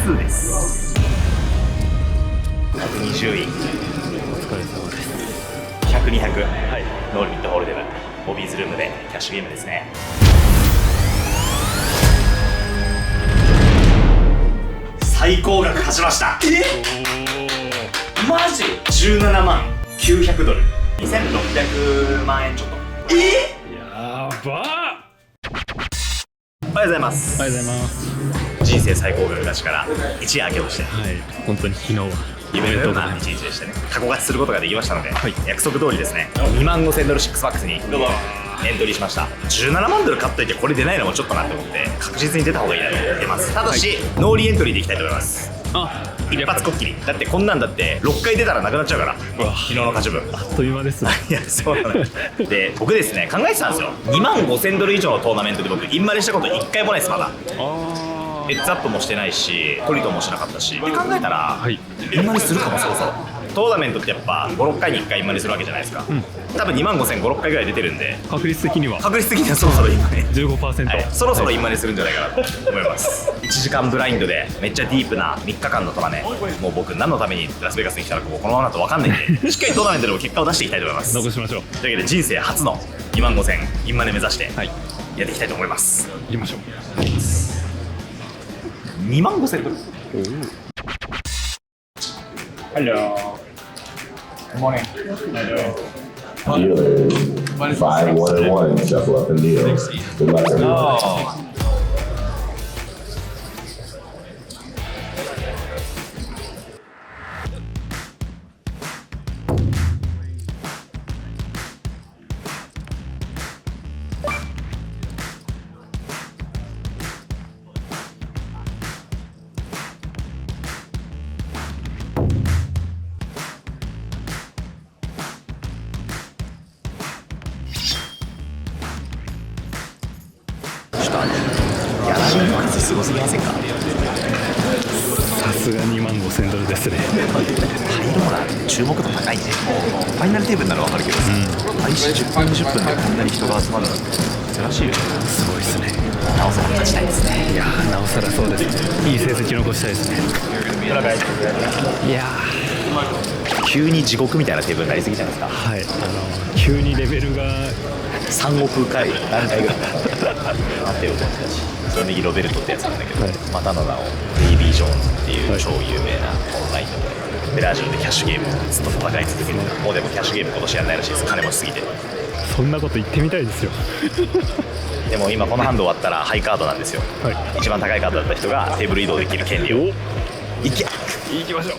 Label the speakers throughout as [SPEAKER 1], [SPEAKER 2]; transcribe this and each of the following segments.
[SPEAKER 1] 2です。120位。
[SPEAKER 2] お疲れ様です。
[SPEAKER 1] 100、200、
[SPEAKER 2] はい、
[SPEAKER 1] ノーリミットホールデムボビーズルームでキャッシュゲームですね。最高額勝ちました。マジ17万900ドル、2600万円ちょっと。
[SPEAKER 2] やばー。
[SPEAKER 1] おはようございます。
[SPEAKER 2] おはようございます。
[SPEAKER 1] 人生最高額勝ちから一夜明けまして、
[SPEAKER 2] はい、本当に昨日は
[SPEAKER 1] 夢のような一日でしたね。タコ勝ちすることができましたので、
[SPEAKER 2] はい、
[SPEAKER 1] 約束通りですね、2万5000ドル6バックスにエントリーしました。17万ドル買っといてこれ出ないのもちょっとなって思って、確実に出た方がいいなと思ってます。ただし、ノーリーエントリーでいきたいと思います。一発こっきりだって、こんなんだって6回出たらなくなっちゃうから、昨日の勝ち分
[SPEAKER 2] あっという間ですね。
[SPEAKER 1] いや、そうなのよ。で、僕ですね、考えてたんですよ。2万5000ドル以上のトーナメントで僕インマネしたこと1回もないです。まだヘッズアップもしてないし、トリトもしなかったしって考えたら、はい、インマネするかも。そろそろトーナメントってやっぱ5、6回に1回インマネするわけじゃないですか、多分2万5000、5、6回ぐらい出てるんで、確率的にはそろそろインマネ 15%、はい、そろそろインマネするんじゃないかなと思います。1時間ブラインドでめっちゃディープな3日間のトラね、もう僕何のためにラスベガスに来たのかもうこのままだと分かんないんでしっかりトーナメントでも結果を出していきたいと思います。
[SPEAKER 2] 残しましょう。
[SPEAKER 1] というわけで人生初の2万5000インマネ目指してやっていきたいと思います。
[SPEAKER 2] 行きましょう。
[SPEAKER 1] 2万5000ドル。Hello. Good morning.
[SPEAKER 3] Dealers, 5-1-1, shuffle up and deal. Good luck, everyone.
[SPEAKER 1] Oh. ギャラリーの数すごすぎませんか？
[SPEAKER 2] さすが2万5000ドルですね。
[SPEAKER 1] ハイローラー注目度高いんで、ファイナルテーブルなら分かるけどさ、開始10分20分でこんなに人が集まるの珍しいよね。
[SPEAKER 2] すごいですね。
[SPEAKER 1] なおさら勝ちたいですね。
[SPEAKER 2] いやー、なおさらそうですね。いい成績残したいですね。いや
[SPEAKER 1] ー、急に地獄みたいなテーブルになりすぎじゃないですか。
[SPEAKER 2] はい、急にレベルが
[SPEAKER 1] 3億回何回ぐらいなってよ。その右ロベルトってやつなんだけど、またの名をベイビー・ジョーンズっていう超有名なオンラインのブラジルでキャッシュゲームをずっと戦い続ける。もうでもキャッシュゲーム今年やらないらしいです。金持ちすぎて。
[SPEAKER 2] そんなこと言ってみたいですよ。
[SPEAKER 1] でも今このハンド終わったらハイカードなんですよ、一番高いカードだった人がテーブル移動できる権利を。行きましょう。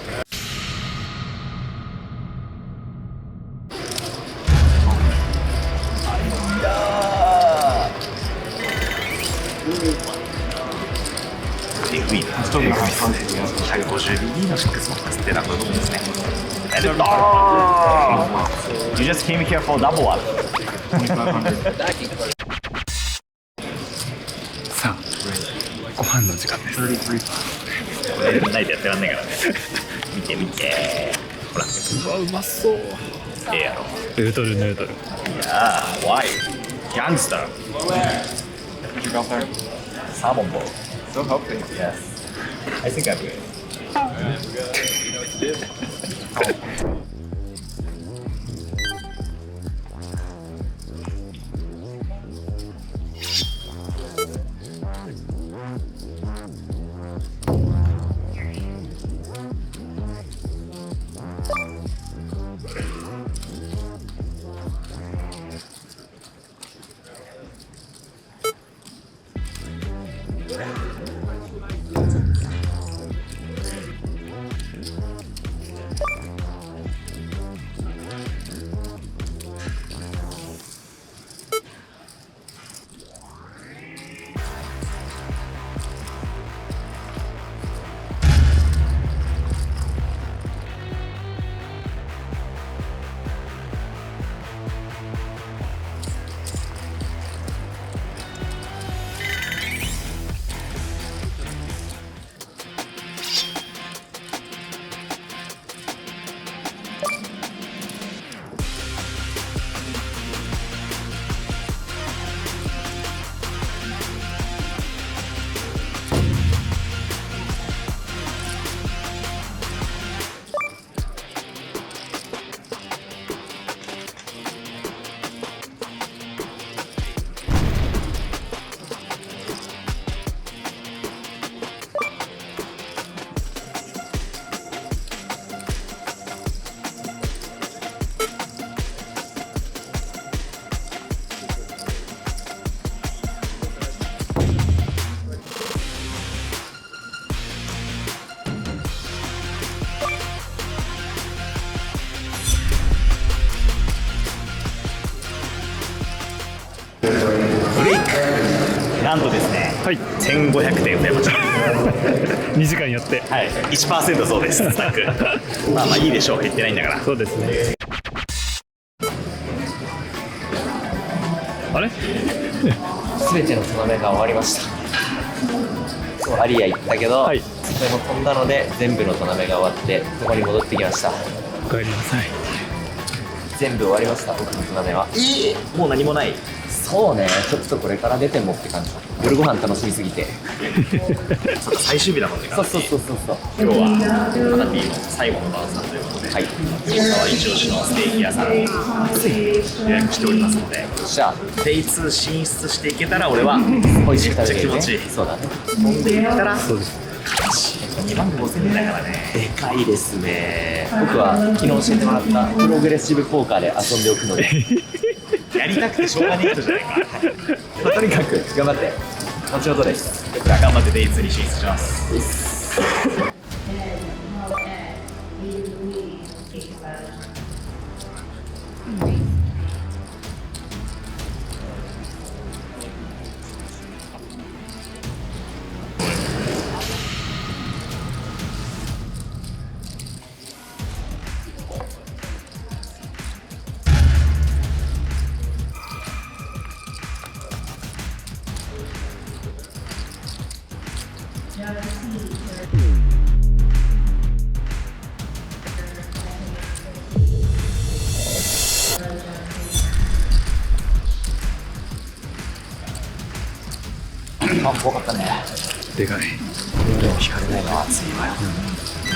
[SPEAKER 1] FE 150 BD の6ボックスってなんだと思うんですね。You just came here for double one.
[SPEAKER 2] さあ、ご飯の時間です。
[SPEAKER 1] これないとやってらんねえからね。見て見て、ほら。
[SPEAKER 2] うわ、うまそう。
[SPEAKER 1] ええやろ。
[SPEAKER 2] ヌードル。いや
[SPEAKER 1] ー、why? ギャングスター。サーモンボール。So hopefully, yes. I think I'm good.
[SPEAKER 2] はい
[SPEAKER 1] 1500点増えました。
[SPEAKER 2] 2時間やって
[SPEAKER 1] はい、1% 増です、スタック。まあまあいいでしょう、減ってないんだから。
[SPEAKER 2] そうですね。あれ
[SPEAKER 4] すべてのトナメが終わりました。そうアリア行ったけど、
[SPEAKER 2] はい
[SPEAKER 4] それも飛んだので全部のトナメが終わってここに戻ってきました。
[SPEAKER 2] お帰りなさい。
[SPEAKER 4] 全部終わりました、僕のトナメは。
[SPEAKER 1] もう何もない。
[SPEAKER 4] そうね、ちょっとこれから出てもって感じ。夜ご飯楽しみすぎて。
[SPEAKER 1] そうか、最終日だもんね。
[SPEAKER 4] そうそうそうそう。
[SPEAKER 1] 今日はカナティの最後の晩餐ということで、
[SPEAKER 4] はい。
[SPEAKER 1] 吉川一押しのステーキ屋さんに予約しておりますので、
[SPEAKER 4] じゃあ
[SPEAKER 1] デイ2進出していけたら俺は
[SPEAKER 4] 美味しく食べれる、ね、
[SPEAKER 1] めっちゃ気持ちいい。
[SPEAKER 4] そうだね。
[SPEAKER 1] 飛んでいったら
[SPEAKER 2] そうです
[SPEAKER 1] 2万5000円だからね。
[SPEAKER 4] でかいですね。僕は昨日教えてもらったプログレッシブポーカーで遊んでおくので
[SPEAKER 1] やりたくてしょうがねえ人じゃないか。
[SPEAKER 4] まあとにかく頑張って後ほどです。
[SPEAKER 1] 頑張ってデイ2に進出します。
[SPEAKER 4] あ、怖かったね。
[SPEAKER 2] でかい。
[SPEAKER 4] でも引かれないのは熱いわよ。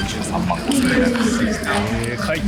[SPEAKER 1] 23万5000円。
[SPEAKER 2] でかい。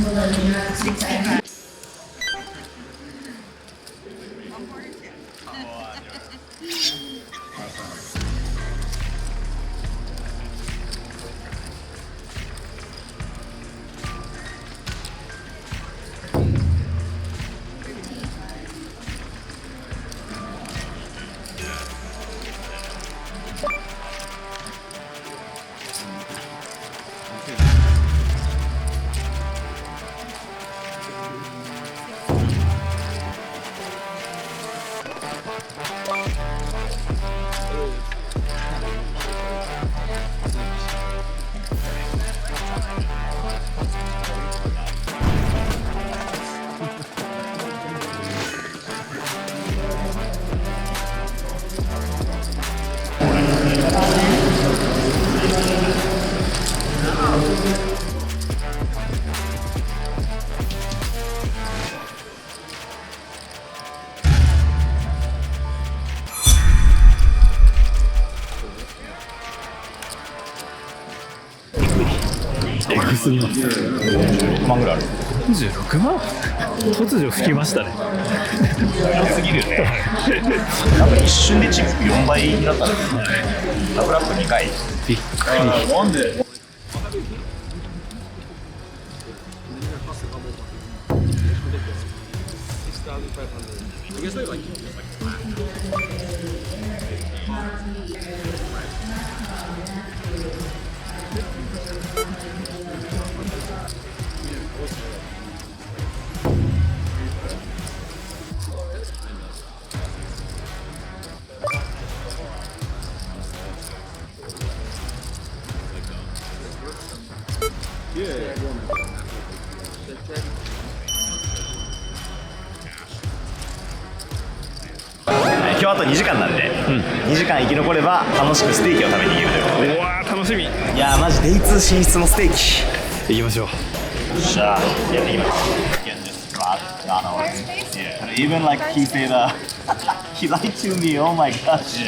[SPEAKER 2] エグすぎます。
[SPEAKER 1] 6万ぐらいある。
[SPEAKER 2] 46万突如吹きましたね。
[SPEAKER 1] 良すぎるよね。なんか一瞬でチップ4倍になったんですね。ダブルアップ2回。
[SPEAKER 2] びっくり。
[SPEAKER 1] 今日あと2時間なんで、2時間生き残れば楽しくステーキを食べに行けるということで。
[SPEAKER 2] うわー楽しみ。
[SPEAKER 1] いやーマジデイ2進出のステーキ。
[SPEAKER 2] 行きましょう。
[SPEAKER 1] よっしゃー、やっていきます。Yeah. Even like he said, he lied to me. Oh my gosh.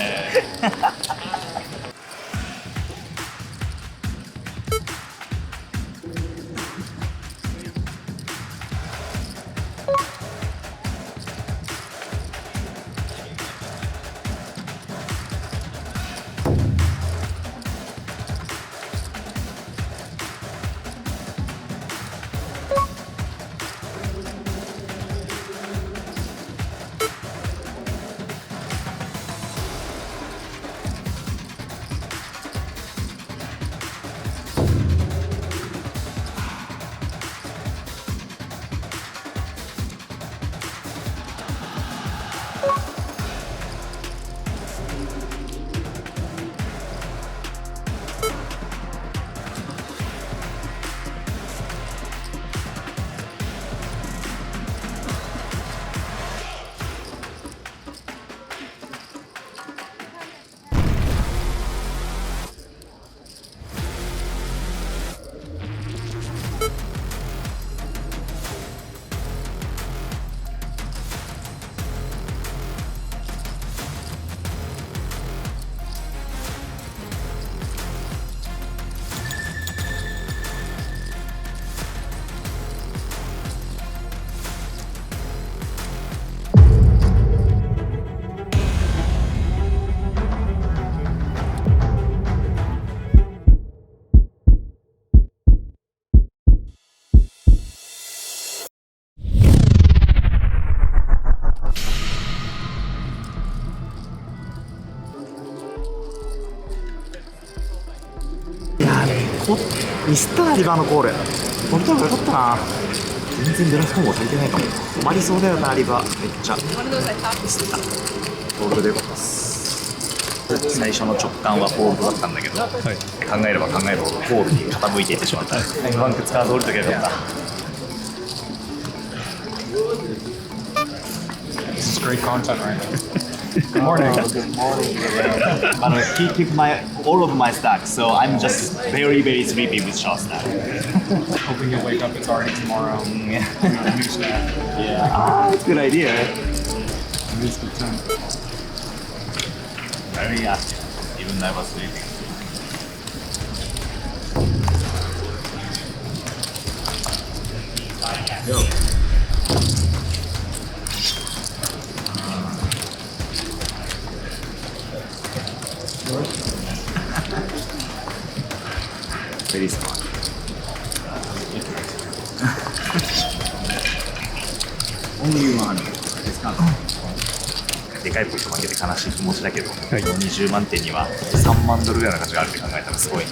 [SPEAKER 1] ミスターリバーのコールポルトガルよかったな。全然デラスコンボ足りてないかも。止まりそうだよなリバー。めっちゃミスったコールでよかったっす。最初の直感はフォールドだったんだけど、考えれば考えるほどフォールに傾いていってしまった。バンク使わず降りときゃよかった。
[SPEAKER 2] This is great content right now.
[SPEAKER 1] Good morning. He took all of my stack, so I'm just very sleepy with short stack.
[SPEAKER 2] Hoping you'll wake up, it's already tomorrow. New stack.
[SPEAKER 1] Ah, good idea.
[SPEAKER 2] It is good time.
[SPEAKER 1] Very active, even though I was sleeping. Very smart. でかいポイント負けて悲しい気持ちだけど、20万点には3万ドルぐらいの価値があるって考えたらすごい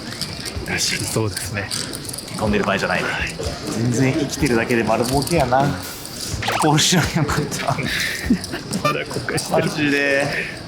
[SPEAKER 1] 嬉しい。
[SPEAKER 2] そうですね。
[SPEAKER 1] 飛んでる場合じゃないね。全然生きてるだけで丸儲けやな。コールしなきゃよかった。
[SPEAKER 2] まだ後悔してる。
[SPEAKER 1] マジで。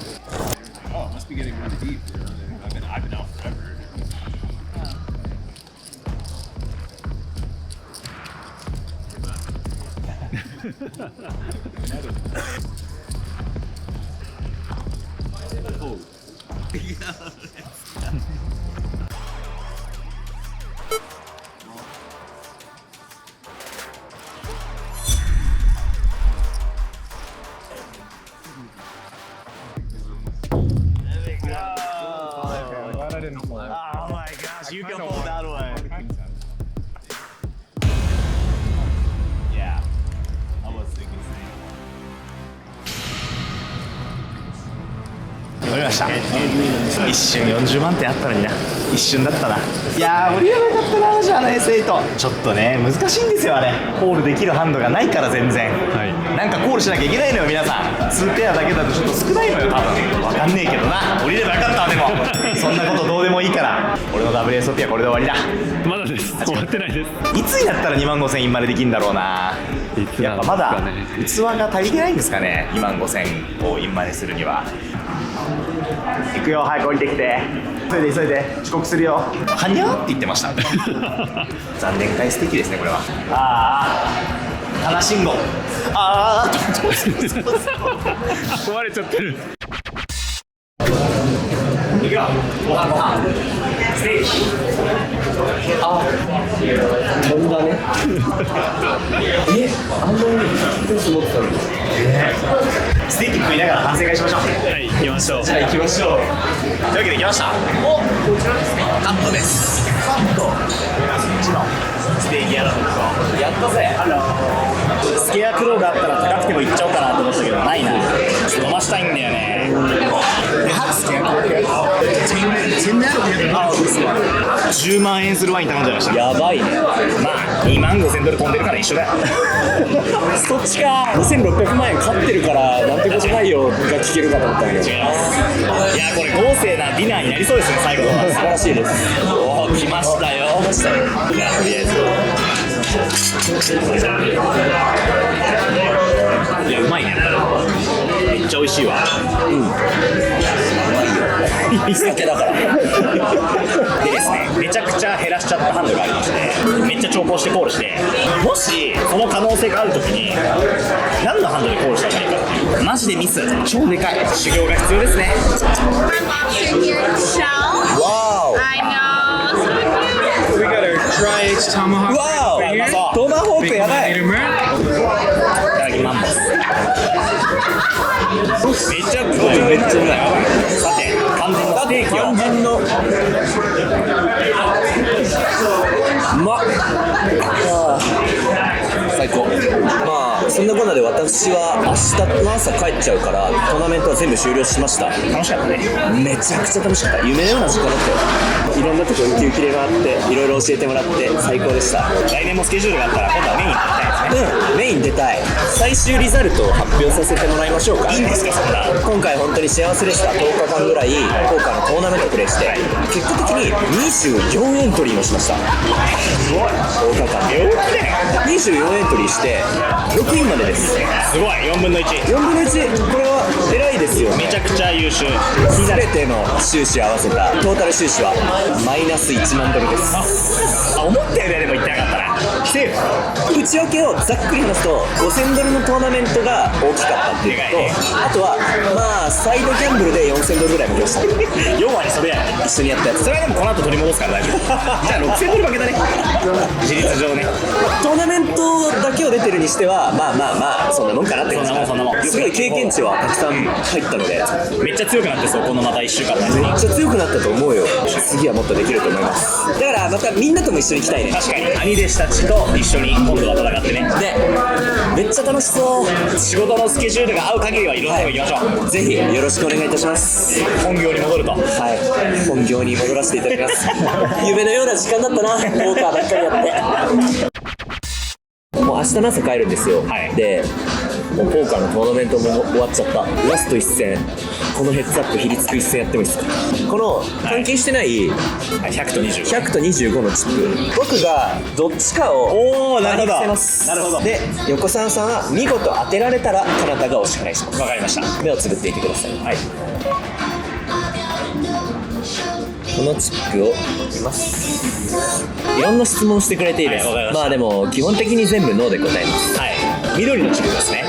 [SPEAKER 1] Oh my gosh, you can hold that one. Yeah, I was thinking the same. 乗りました。一瞬40万点あったのにな。一瞬だったな。いやー、降りればよかったな、じゃあね、S8。ちょっとね、難しいんですよ、あれ。コールできるハンドがないから全然。なんかコールしなきゃいけないのよ、皆さん。2ペアだけだとちょっと少ないのよ、多分。わかんねえけどな。降りればよかったわ、でも。そんなことどうでもいいから。俺の WSOP はこれで終わりだ。
[SPEAKER 2] まだです。終わってないです。
[SPEAKER 1] いつになったら25000インマレできるんだろうな。やっぱまだ器が足りてないんですかね。25000をインマレするには。行くよ、早く降りてきて。急いで遅刻するよ。はにゃーって言ってました。残念会素敵ですね、これは。ああ、花信号。ああ、
[SPEAKER 2] 壊れちゃってる。
[SPEAKER 1] 行くよ、ご飯ステーキ。
[SPEAKER 4] 飛んだね。あんなにペース持ってたのに。
[SPEAKER 1] ステーキ食いながら反省会しましょう。
[SPEAKER 2] はい、行きましょう。
[SPEAKER 1] じゃあ行きましょう。というわけで来ました。お、こちらですね。カットです。カット。こっちのステーキ屋だとこ。やったぜ。スケアクローがあったら高くても行っちゃおうかなと思ったけどないな。ちょっと飲ましたいんだよね。10万円するワイン頼んじゃいました。
[SPEAKER 4] やばいね。
[SPEAKER 1] まあ2万5000ドル飛んでるから一緒だよ。
[SPEAKER 4] そっちか。2600万円勝ってるからなんてことないよが聞けるかと思ったけど。
[SPEAKER 1] 違います。いや、これ豪勢なディナーになりそうですね、最後の。
[SPEAKER 4] 素晴らしいです。
[SPEAKER 1] おー、来ましたよ。来ましたよ。いや、とりあえず。いや、うまいね。めっちゃ美味しいわ。
[SPEAKER 4] 酒だから。
[SPEAKER 1] でですね、めちゃくちゃ減らしちゃったハンドがありまして、めっちゃ長考してコールして、もしその可能性があるときに何のハンドでコールしたらいいかっていう、マジでミス超でかい修行が必要ですね。
[SPEAKER 4] わ
[SPEAKER 5] I know, so cute.
[SPEAKER 2] We got our Tri-H Tomahawk.
[SPEAKER 4] わ
[SPEAKER 1] うまそう。
[SPEAKER 4] トマホークやばい。
[SPEAKER 2] Medium rare.
[SPEAKER 1] いただきます。めちゃくちゃうまい。
[SPEAKER 4] めっちゃうまい。
[SPEAKER 1] さて、肝心のステーキを。
[SPEAKER 4] 肝心のうまっ。最高。まあそんなこんなで私は明日の朝帰っちゃうからトーナメントは全部終了しました。
[SPEAKER 1] 楽しかったね。
[SPEAKER 4] めちゃくちゃ楽しかった。夢のような時間だったよ。いろんなとこウキウキで回っていろいろ教えてもらって最高でした。
[SPEAKER 1] 来年もスケジュールがあったら今度はメインに行きたいですね。
[SPEAKER 4] メイン出たい。最終リザルトを発表させてもらいましょうか。
[SPEAKER 1] いいんですか、そんな。
[SPEAKER 4] 今回本当に幸せでした。10日間ぐらいポーカーのトーナメントをプレイして、結果的に24エントリーもしました。すごい。10日間で24エントリーして6位までです。
[SPEAKER 1] すごい、4分の1。
[SPEAKER 4] 4分の1、これは偉いですよね。
[SPEAKER 1] めちゃくちゃ優秀。
[SPEAKER 4] 全ての収支を合わせたトータル収支はマイナス1万ドルです。
[SPEAKER 1] 思ったよりでも言ってなかったな。セーフ。
[SPEAKER 4] 内訳をざっくり話すと5000ドルのトーナメントが大きかったっていうのと、あとはまあサイドギャンブルで4000ドルぐらい負けました。
[SPEAKER 1] 4割それやね。
[SPEAKER 4] 一緒にやったやつ。
[SPEAKER 1] それはでもこの後取り戻すから大丈夫。じゃあ6000ドル負けたね。事実上ね。
[SPEAKER 4] トーナメントだけを出てるにしてはまあそんなもんかなって感じ。
[SPEAKER 1] そんなもん
[SPEAKER 4] すごい経験値はたくさん入ったので
[SPEAKER 1] めっちゃ強くなってそう、このまた1週間前に。
[SPEAKER 4] めっちゃ強くなったと思うよ。次はもっとできると思います。だからまたみんなとも一緒に行きたいね。
[SPEAKER 1] 確かに兄弟子たちと一緒に今度は戦ってね。
[SPEAKER 4] でめっちゃ楽しそう。
[SPEAKER 1] 仕事のスケジュールが合う限りはいろんなとこ行きましょう。
[SPEAKER 4] ぜひよろしくお願いいたします。
[SPEAKER 1] 本業に戻ると。
[SPEAKER 4] はい、本業に戻らせていただきます夢のような時間だったな、ポーカーばっかりやってもう明日の朝帰るんですよ、
[SPEAKER 1] はい、
[SPEAKER 4] でもうポーカーのトーナメントも終わっちゃった。ラスト1戦、このヘッズアップ比率く一戦やってもいいですか。この関係してない
[SPEAKER 1] 100と25
[SPEAKER 4] 100と25のチップ、僕がどっちかを
[SPEAKER 1] なるほど
[SPEAKER 4] 見せます。
[SPEAKER 1] なるほど。
[SPEAKER 4] で横澤さんは見事当てられたらカナダがお支払いします。
[SPEAKER 1] わかりました。
[SPEAKER 4] 目をつぶっていてください。はい、このチップを見ます。いろんな質問してくれていいです、
[SPEAKER 1] はい、
[SPEAKER 4] まあでも基本的に全部ノーで答えます。
[SPEAKER 1] はい、緑のチップですね。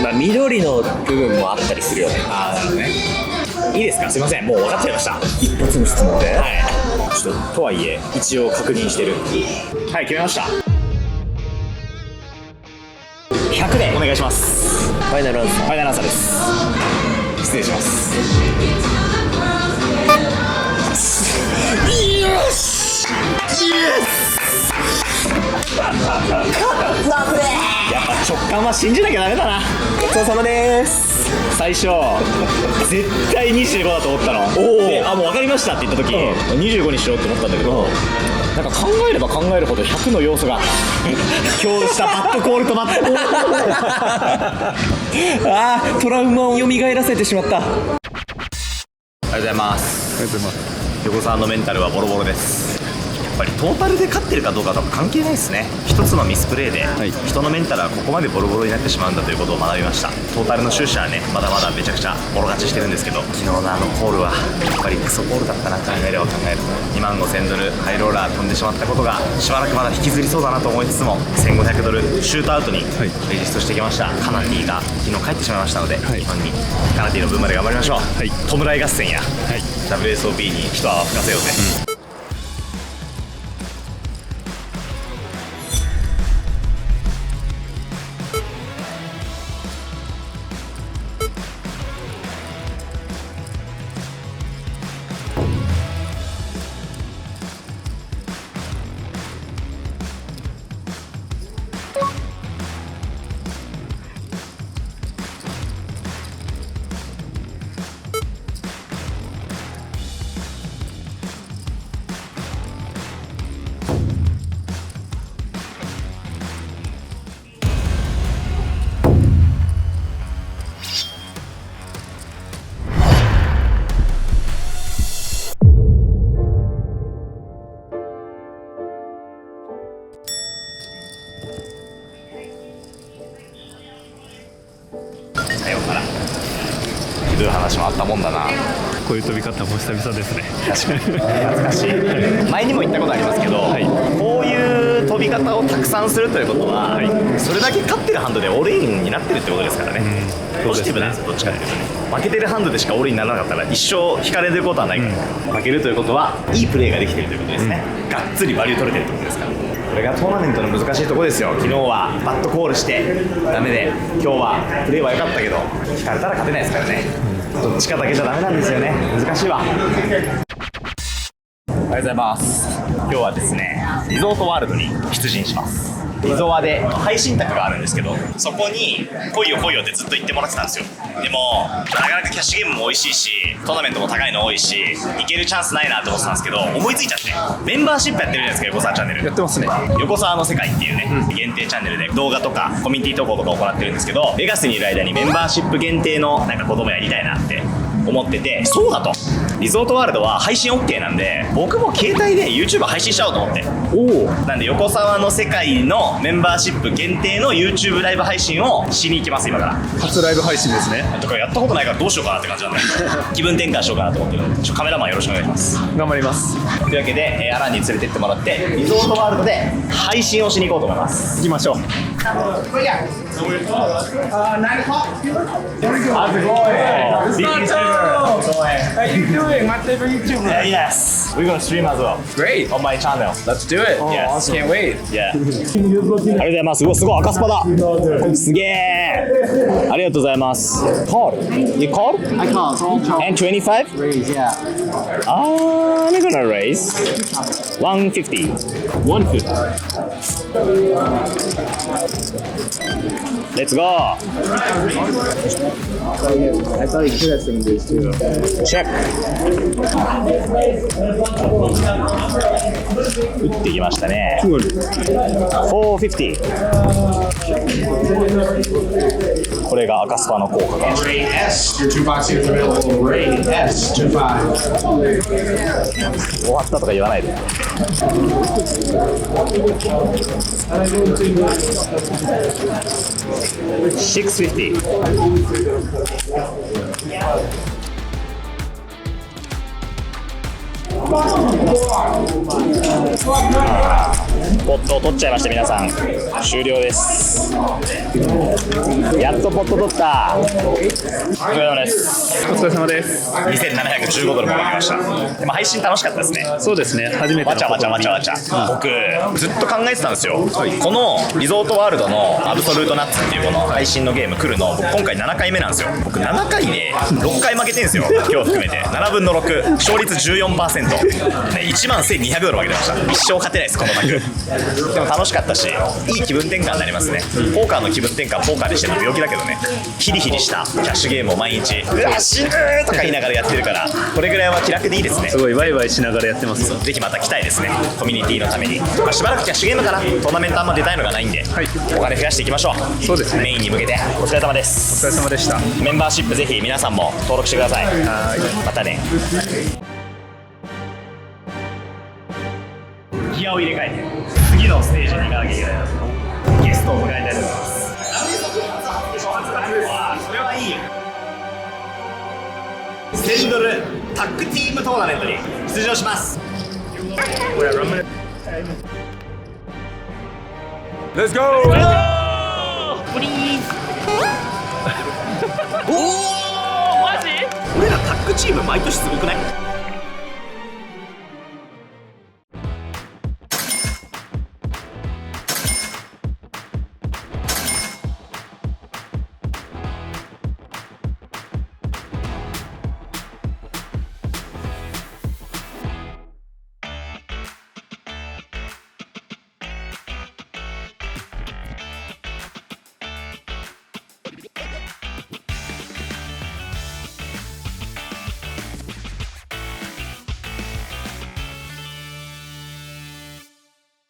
[SPEAKER 4] まあ緑の部分もあったりするよね。
[SPEAKER 1] ああ、なるほどね。いいですか、すいません、もう分かっちゃいました。
[SPEAKER 4] 一発の質問で、
[SPEAKER 1] はい、ちょっととはいえ一応確認してる。はい、決めました。100でお願いします。
[SPEAKER 4] ファイナルアンサー。
[SPEAKER 1] ファイナルアンサーです。失礼します。よし、やっぱ直感は信じなきゃダメだな。
[SPEAKER 4] ごちそうさまです。
[SPEAKER 1] 最初絶対25だと思ったので、もう分かりましたって言った時、25にしようって思ったんだけど、なんか考えれば考えるほど100の要素が今日したバッドコールとバッドコール
[SPEAKER 4] トラウマを蘇らせてしまった。
[SPEAKER 1] ありがとうございます。
[SPEAKER 2] ありがとうございます。
[SPEAKER 1] 横澤のメンタルはボロボロです。やっぱりトータルで勝ってるかどうかとか関係ないですね。一つのミスプレーで人のメンタルはここまでボロボロになってしまうんだということを学びました。トータルの収支はね、まだまだめちゃくちゃボロ勝ちしてるんですけど、昨日のあのコールはやっぱりクソコールだったな。考えれば考えると25000ドルハイローラー飛んでしまったことがしばらくまだ引きずりそうだなと思いつつも、1500ドルシュートアウトにレジストしてきました。カナディが昨日帰ってしまいましたので、日本にカナディの分まで頑張りましょう。弔い合戦や、WSOP に一泡吹かせようぜ。さようなら。ひどい話もあったもんだな。
[SPEAKER 2] こういう飛び方も久々ですね。
[SPEAKER 1] 確かに懐かしい。前にも言ったことありますけど、こういう飛び方をたくさんするということは、それだけ勝ってるハンドでオールインになってるってことですからね。ポジティブなんですよ、どっちかというとね。負けてるハンドでしかオールインにならなかったら一生引かれることはないから、負けるということはいいプレーができてるということですね。がっつりバリュー取れてるってことですから。これがトーナメントの難しいところですよ。昨日はバットコールしてダメで、今日はプレーは良かったけど引かれたら勝てないですからね。どっちかだけじゃダメなんですよね。難しいわ。ありがとうございます。今日はですねリゾートワールドに出陣します。リゾワで配信宅があるんですけど、そこに来いよ来いよってずっと言ってもらってたんですよ。でもなかなかキャッシュゲームも美味しいしトーナメントも高いの多いし行けるチャンスないなって思ってたんですけど、思いついちゃってメンバーシップやってるじゃないですか、横澤チャンネル。
[SPEAKER 2] やってますね。
[SPEAKER 1] 横澤の世界っていうね、限定チャンネルで動画とかコミュニティ投稿とか行ってるんですけど、ベガスにいる間にメンバーシップ限定のなんか子供やりたいなって思ってて、そうだとリゾートワールドは配信 OK なんで僕も携帯で YouTube 配信しちゃおうと思って、なんで横澤の世界のメンバーシップ限定の YouTube ライブ配信をしに行きます。今から
[SPEAKER 2] 初ライブ配信ですね。
[SPEAKER 1] とかやったことないからどうしようかなって感じなんで気分転換しようかなと思ってるのでカメラマンよろしくお願いします。
[SPEAKER 2] 頑張ります。
[SPEAKER 1] というわけで、アランに連れてってもらってリゾートワールドで配信をしに行こうと思います。
[SPEAKER 2] 行きましょう。
[SPEAKER 1] Yes, we're gonna stream as well.
[SPEAKER 2] Great.
[SPEAKER 1] On my channel.
[SPEAKER 2] Let's do it.
[SPEAKER 1] Yes.
[SPEAKER 2] Can't wait.
[SPEAKER 1] Yeah. ありがとうございます。うわ、すごい赤スパだ。すげえ。ありがとうございます。Call? You call?
[SPEAKER 6] I can't.
[SPEAKER 1] And 25?
[SPEAKER 6] Please, yeah.
[SPEAKER 1] I'm gonna raise 150. 150. Let's go.
[SPEAKER 6] I thought you could have some of these too.
[SPEAKER 1] Check. 打ってきましたね。450。これが赤スパの効果か。
[SPEAKER 7] Ray S, your 2 box is available. Ray S, 25.
[SPEAKER 1] 終わったとか言わないで。650。ポットを取っちゃいました。皆さん終了です。やっとポット取った。お疲れ様です。
[SPEAKER 2] お疲れ様です。
[SPEAKER 1] 2715ドルもらいました。でも配信楽しかったですね。
[SPEAKER 2] そうですね。初めての
[SPEAKER 1] わちゃわちゃわちゃわちゃ、僕ずっと考えてたんですよ、このリゾートワールドのアブソルートナッツっていうこの配信のゲーム来るの僕今回7回目なんですよ。僕7回で6回負けてんすよ今日含めて7分の6、勝率 14%、ね、11200ドル負けてました。一生勝てないですこの額。でも楽しかったしいい気分転換になりますね。ポーカーの気分転換ポーカーでしても病気だけどね、ヒリヒリしたキャッシュゲームを毎日うわ死ぬーとか言いながらやってるからこれぐらいは気楽でいいですね。
[SPEAKER 2] すごいワイワイしながらやってます。
[SPEAKER 1] ぜひまた来たいですね、コミュニティのために。まあ、しばらくキャッシュゲームかな、トーナメントあんま出たいのがないんで、お金増やしていきましょう。
[SPEAKER 2] そうですね。
[SPEAKER 1] メインに向けてお疲れ様です。
[SPEAKER 2] お疲れ様でした。
[SPEAKER 1] メンバーシップぜひ皆さんも登録してください。またね。ギアを入れ替えて次のステージに行かなきゃいけないのでゲストを迎えたいと思います。それはいいよ。1000ドルタッグチームトーナメントに出場します。
[SPEAKER 2] Let's go!
[SPEAKER 1] おおマジ？俺らタッグチーム毎年すごくない？